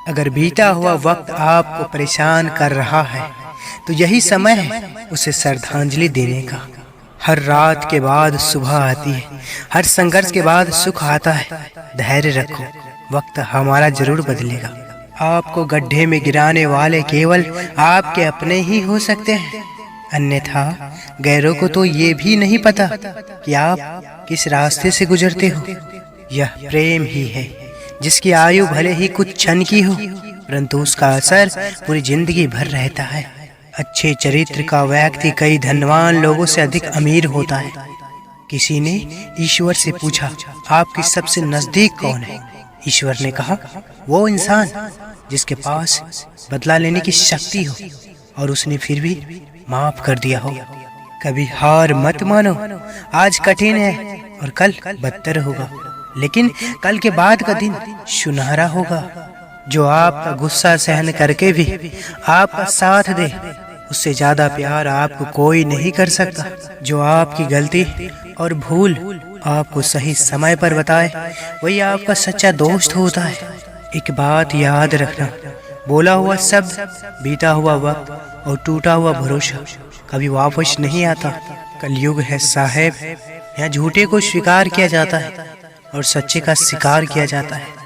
अगर बीता हुआ वक्त आपको परेशान कर रहा है तो यही समय है उसे श्रद्धांजलि देने का। हर रात के बाद सुबह आती है, हर संघर्ष के बाद सुख आता है। धैर्य रखो, वक्त हमारा जरूर बदलेगा। आपको गड्ढे में गिराने वाले केवल आपके अपने ही हो सकते हैं, अन्यथा गैरों को तो ये भी नहीं पता कि आप किस रास्ते से गुजरते हो। यह प्रेम ही है जिसकी आयु भले ही कुछ क्षण की हो, परंतु उसका असर पूरी जिंदगी भर रहता है। अच्छे चरित्र का व्यक्ति कई धनवान लोगों से अधिक अमीर होता है। किसी ने ईश्वर से पूछा, आपकी सबसे नजदीक कौन है? ईश्वर ने कहा, वो इंसान जिसके पास बदला लेने की शक्ति हो और उसने फिर भी माफ कर दिया हो। कभी हार मत मानो, आज कठिन है और कल बदतर होगा, लेकिन कल के बाद का दिन सुनहरा होगा। जो आपका गुस्सा सहन करके भी आपका साथ दे, उससे ज्यादा प्यार आपको कोई नहीं कर सकता। जो आपकी गलती और भूल आपको सही समय पर बताए, वही आपका सच्चा दोस्त होता है। एक बात याद रखना, बोला हुआ शब्द, बीता हुआ वक्त और टूटा हुआ भरोसा कभी वापस नहीं आता। कलयुग है साहेब, यहाँ झूठे को स्वीकार किया जाता है और सच्चे का स्वीकार किया जाता है।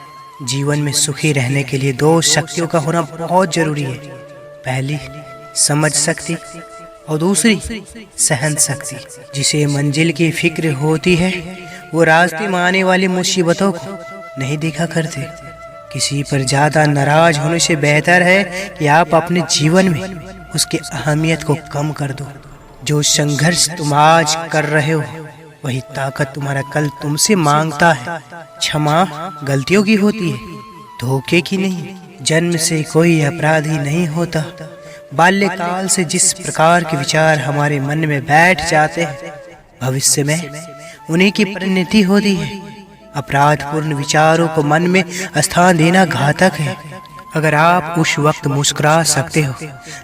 जीवन में सुखी रहने के लिए दो शक्तियों का होना बहुत जरूरी है। पहली समझ शक्ति और दूसरी सहन शक्ति। जिसे मंजिल की फिक्र होती है वो रास्ते में आने वाली मुसीबतों को नहीं देखा करते। किसी पर ज्यादा नाराज होने से बेहतर है कि आप अपने जीवन में उसकी अहमियत को कम कर दो। जो संघर्ष तुम आज कर रहे हो वही ताकत तुम्हारा कल तुमसे मांगता है। क्षमा गलतियों की होती है, धोखे की नहीं। जन्म से कोई अपराधी नहीं होता। बाल्यकाल से जिस प्रकार के विचार हमारे मन में बैठ जाते हैं, भविष्य में उन्हीं की परिणति होती है। अपराधपूर्ण विचारों को मन में स्थान देना घातक है। अगर आप उस वक्त मुस्कुरा सकते हो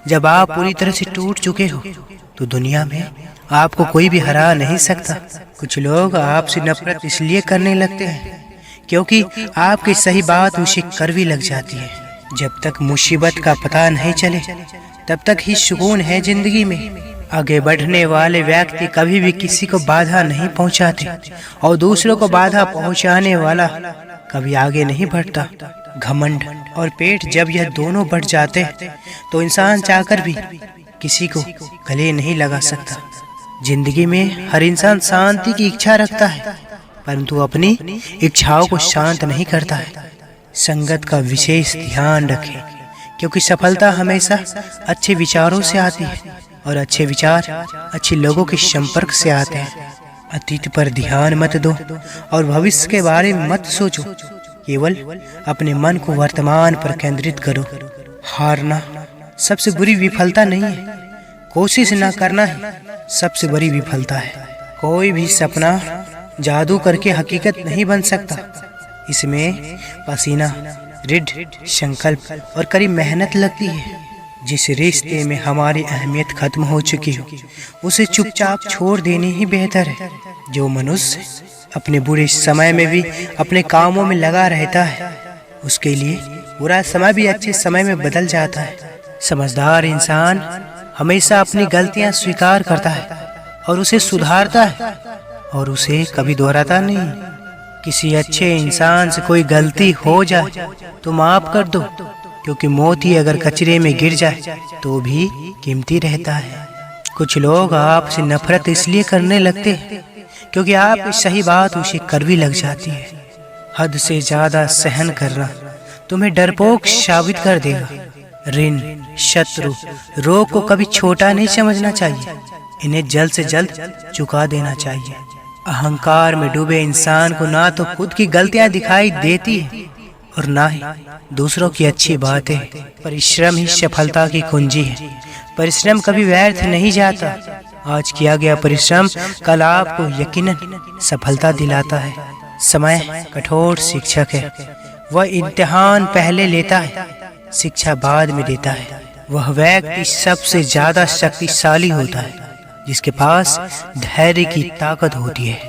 जब आप पूरी तरह से टूट चुके हो, तो दुनिया में आपको कोई भी हरा नहीं सकता। कुछ लोग आपसे नफरत इसलिए करने लगते हैं क्योंकि आपकी सही बात उसे कड़वी लग जाती है। जब तक मुसीबत का पता नहीं चले तब तक ही सुकून है जिंदगी में। आगे बढ़ने वाले व्यक्ति कभी भी किसी को बाधा नहीं पहुंचाते और दूसरों को बाधा पहुंचाने वाला कभी आगे नहीं बढ़ता। घमंड और पेट जब यह दोनों बढ़ जाते तो इंसान चाहकर भी किसी को गले नहीं लगा सकता। जिंदगी में हर इंसान शांति की इच्छा रखता है, परंतु अपनी इच्छाओं को शांत नहीं करता है। संगत का विशेष ध्यान रखें, क्योंकि सफलता हमेशा अच्छे विचारों से आती है और अच्छे विचार अच्छे लोगों के संपर्क से आते हैं। अतीत पर ध्यान मत दो और भविष्य के बारे में मत सोचो। केवल अपने मन को वर्तमान पर केंद्रित करो। हारना सबसे बुरी विफलता नहीं है, कोशिश न करना ही सबसे बड़ी विफलता है। कोई भी सपना जादू करके हकीकत नहीं बन सकता। इसमें पसीना, दृढ़ संकल्प और कड़ी मेहनत लगती है। जिस रिश्ते में हमारी अहमियत खत्म हो चुकी हो, उसे चुपचाप छोड़ देने ही बेहतर है। जो मनुष्य अपने बुरे समय में भी अपने कामों में लगा रहता है, उसके लिए बुरा समय भी अच्छे समय में बदल जाता है। समझदार इंसान हमेशा अपनी गलतियां स्वीकार करता है और उसे सुधारता है और उसे कभी दोहराता नहीं। किसी अच्छे इंसान से कोई गलती हो जाए तो माफ कर दो, क्योंकि मोती अगर कचरे में गिर जाए तो भी कीमती रहता है। कुछ लोग आपसे नफरत इसलिए करने लगते हैं क्योंकि आपकी सही बात उसे कड़वी लग जाती है। हद से ज्यादा सहन करना तुम्हें डरपोक साबित कर देगा। ऋण, शत्रु, रोग को कभी छोटा नहीं समझना चाहिए, इन्हें जल्द से जल्द चुका देना चाहिए। अहंकार में डूबे इंसान को ना तो खुद की गलतियां दिखाई देती है और ना ही दूसरों की अच्छी बातें। परिश्रम ही सफलता की कुंजी है। परिश्रम कभी व्यर्थ नहीं जाता। आज किया गया परिश्रम कल आपको यकीनन सफलता दिलाता है। समय कठोर शिक्षक है। वह इम्तिहान पहले लेता है, शिक्षा बाद में देता है। वह व्यक्ति सबसे ज्यादा शक्तिशाली होता है जिसके पास धैर्य की ताकत होती है।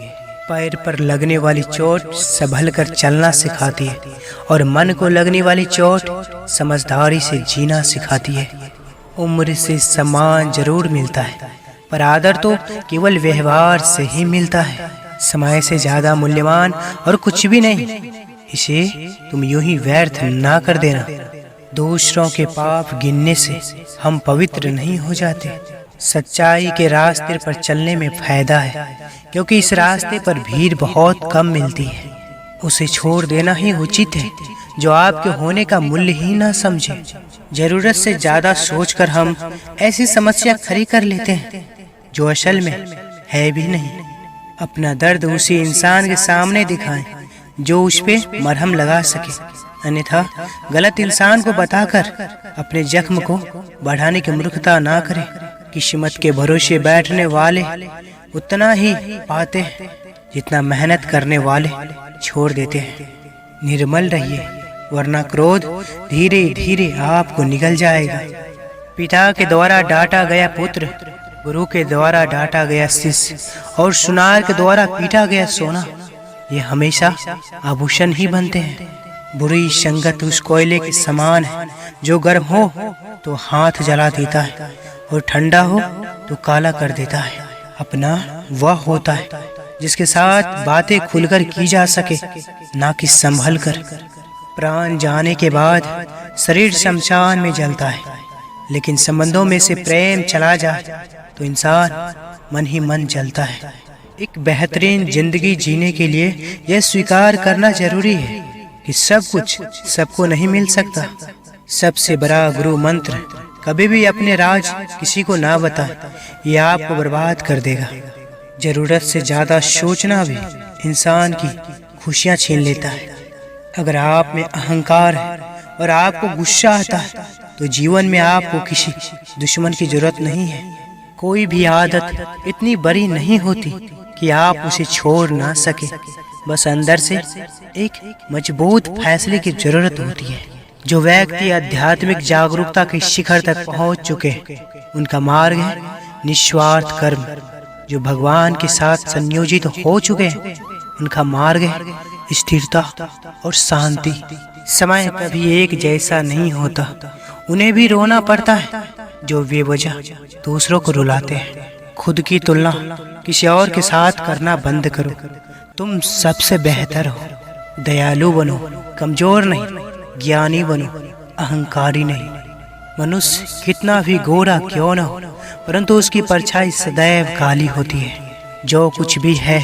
पैर पर लगने वाली चोट संभल कर चलना सिखाती है और मन को लगने वाली चोट समझदारी से जीना सिखाती है। उम्र से सम्मान जरूर मिलता है, पर आदर तो केवल व्यवहार से ही मिलता है। समय से ज्यादा मूल्यवान और कुछ भी नहीं, इसे तुम यूं ही व्यर्थ ना कर देना। दूसरों के पाप गिनने से हम पवित्र नहीं हो जाते। सच्चाई के रास्ते पर चलने में फायदा है, क्योंकि इस रास्ते पर भीड़ बहुत कम मिलती है। उसे छोड़ देना ही उचित है जो आपके होने का मूल्य ही ना समझे। जरूरत से ज्यादा सोचकर हम ऐसी समस्या खड़ी कर लेते हैं जो असल में है भी नहीं। अपना दर्द उसी इंसान के सामने दिखाएं जो उस पे मरहम लगा सके, अन्यथा गलत इंसान को बताकर अपने जख्म को बढ़ाने की मूर्खता ना करें। किस्मत के भरोसे बैठने वाले उतना ही पाते हैं जितना मेहनत करने वाले छोड़ देते हैं। निर्मल रहिए, वरना क्रोध धीरे धीरे आपको निगल जाएगा। पिता के द्वारा डांटा गया पुत्र, गुरु के द्वारा डांटा गया शिष्य और सुनार के द्वारा पीटा गया सोना, ये हमेशा आभूषण ही बनते हैं। बुरी संगत उस कोयले के समान है जो गर्म हो तो हाथ जला देता है और ठंडा हो तो काला कर देता है। अपना वह होता है जिसके साथ बातें खुलकर की जा सके, ना कि संभल कर। प्राण जाने के बाद शरीर शमशान में जलता है, लेकिन संबंधों में से प्रेम चला जाए तो इंसान मन ही मन जलता है। एक बेहतरीन जिंदगी जीने के लिए यह स्वीकार करना जरूरी है कि सब कुछ सबको नहीं मिल सकता। सबसे बड़ा गुरु मंत्र, कभी भी अपने राज किसी को ना बताए, ये आपको बर्बाद कर देगा। जरूरत से ज्यादा सोचना भी इंसान की खुशियां छीन लेता है। अगर आप में अहंकार है और आपको गुस्सा आता है तो जीवन में आपको किसी दुश्मन की जरूरत नहीं है। कोई भी आदत इतनी बड़ी नहीं होती कि आप उसे छोड़ ना सके, बस अंदर से एक मजबूत फैसले की जरूरत होती है। जो व्यक्ति आध्यात्मिक जागरूकता के शिखर तक पहुंच चुके हैं, उनका मार्ग है निस्वार्थ कर्म। जो भगवान के साथ संयोजित हो चुके हैं, उनका मार्ग है स्थिरता और शांति। समय कभी एक जैसा नहीं होता, उन्हें भी रोना पड़ता है जो बेवजह दूसरों को रुलाते हैं। खुद की तुलना किसी और के साथ करना बंद करो। तुम सबसे बेहतर हो। दयालु बनो, कमजोर नहीं। ज्ञानी बनो, अहंकारी नहीं। मनुष्य कितना भी गोरा क्यों न हो, परंतु उसकी परछाई सदैव काली होती है। जो कुछ भी है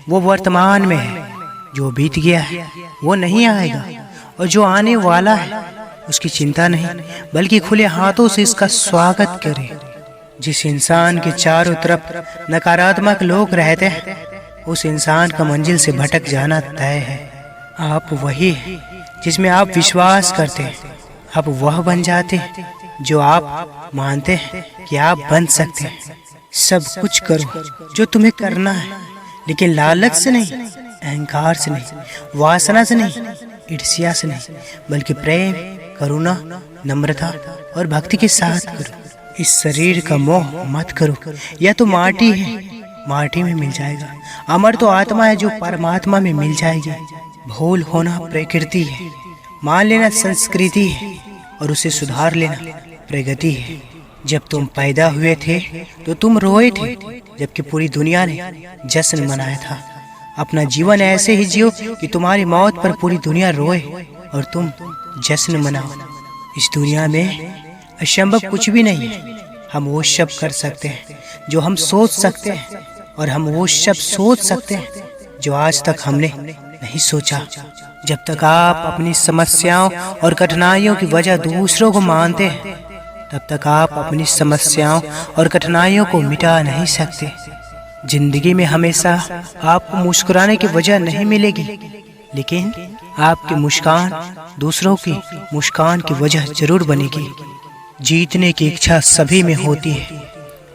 वो वर्तमान में है। जो बीत गया है वो नहीं आएगा, और जो आने वाला है उसकी चिंता नहीं, बल्कि खुले हाथों से इसका स्वागत करें। जिस इंसान के चारों तरफ नकारात्मक लोग रहते हैं, उस इंसान का मंजिल से भटक जाना तय है। आप वही है जिसमें आप विश्वास करते हैं। आप वह बन जाते हैं जो आप मानते हैं कि आप बन सकते हैं। सब कुछ करो जो तुम्हें करना है, लेकिन लालच से नहीं, अहंकार से नहीं, वासना से नहीं, ईर्ष्या से नहीं, बल्कि प्रेम, करुणा, नम्रता और भक्ति के साथ करो। इस शरीर का मोह मत करो। यह तो माटी है, माटी में मिल जाएगा। अमर तो आत्मा है जो परमात्मा में मिल जाएगी। भूल होना प्रकृति है, मान लेना संस्कृति है, और उसे सुधार लेना प्रगति है। जब तुम पैदा हुए थे तो तुम रोए थे, जबकि पूरी दुनिया ने जश्न मनाया था। अपना जीवन ऐसे ही जियो कि तुम्हारी मौत पर पूरी दुनिया रोए और तुम जश्न मनाओ। इस दुनिया में असंभव कुछ भी नहीं है। हम वो सब कर सकते हैं जो हम सोच सकते हैं, और हम वो सब सोच सकते हैं जो आज तक हमने नहीं सोचा। जब तक आप अपनी समस्याओं और कठिनाइयों की वजह दूसरों को मानते हैं, तब तक आप अपनी समस्याओं और कठिनाइयों को मिटा नहीं सकते। जिंदगी में हमेशा आपको मुस्कुराने की वजह नहीं मिलेगी, लेकिन आपकी मुस्कान दूसरों की मुस्कान की वजह जरूर बनेगी। जीतने की इच्छा सभी में होती है,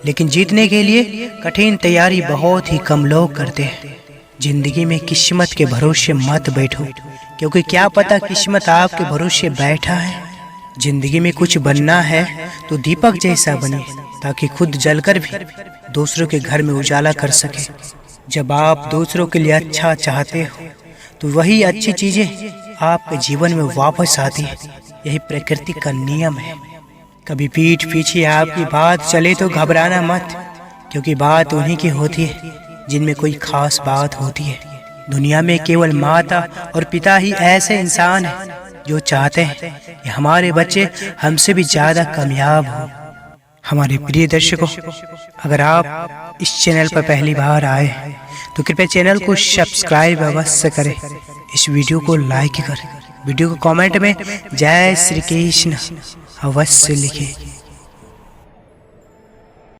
लेकिन जीतने के लिए कठिन तैयारी बहुत ही कम लोग करते हैं। जिंदगी में किस्मत के भरोसे मत बैठो, क्योंकि क्या पता किस्मत आपके भरोसे बैठा है। जिंदगी में कुछ बनना है तो दीपक जैसा बने, ताकि खुद जलकर भी दूसरों के घर में उजाला कर सके। जब आप दूसरों के लिए अच्छा चाहते हो तो वही अच्छी चीजें आपके जीवन में वापस आती है। यही प्रकृति का नियम है। कभी पीठ पीछे आपकी बात चले तो घबराना मत, क्योंकि बात उन्हीं की होती है जिनमें कोई खास बात होती है। दुनिया में केवल माता और पिता ही ऐसे इंसान हैं जो चाहते हैं कि हमारे बच्चे हमसे भी ज़्यादा कामयाब हों। हमारे प्रिय दर्शकों, अगर आप इस चैनल पर पहली बार आए हैं तो कृपया चैनल को सब्सक्राइब अवश्य करें। इस वीडियो को लाइक करें। वीडियो को कमेंट में जय श्री कृष्ण अवश्य लिखें।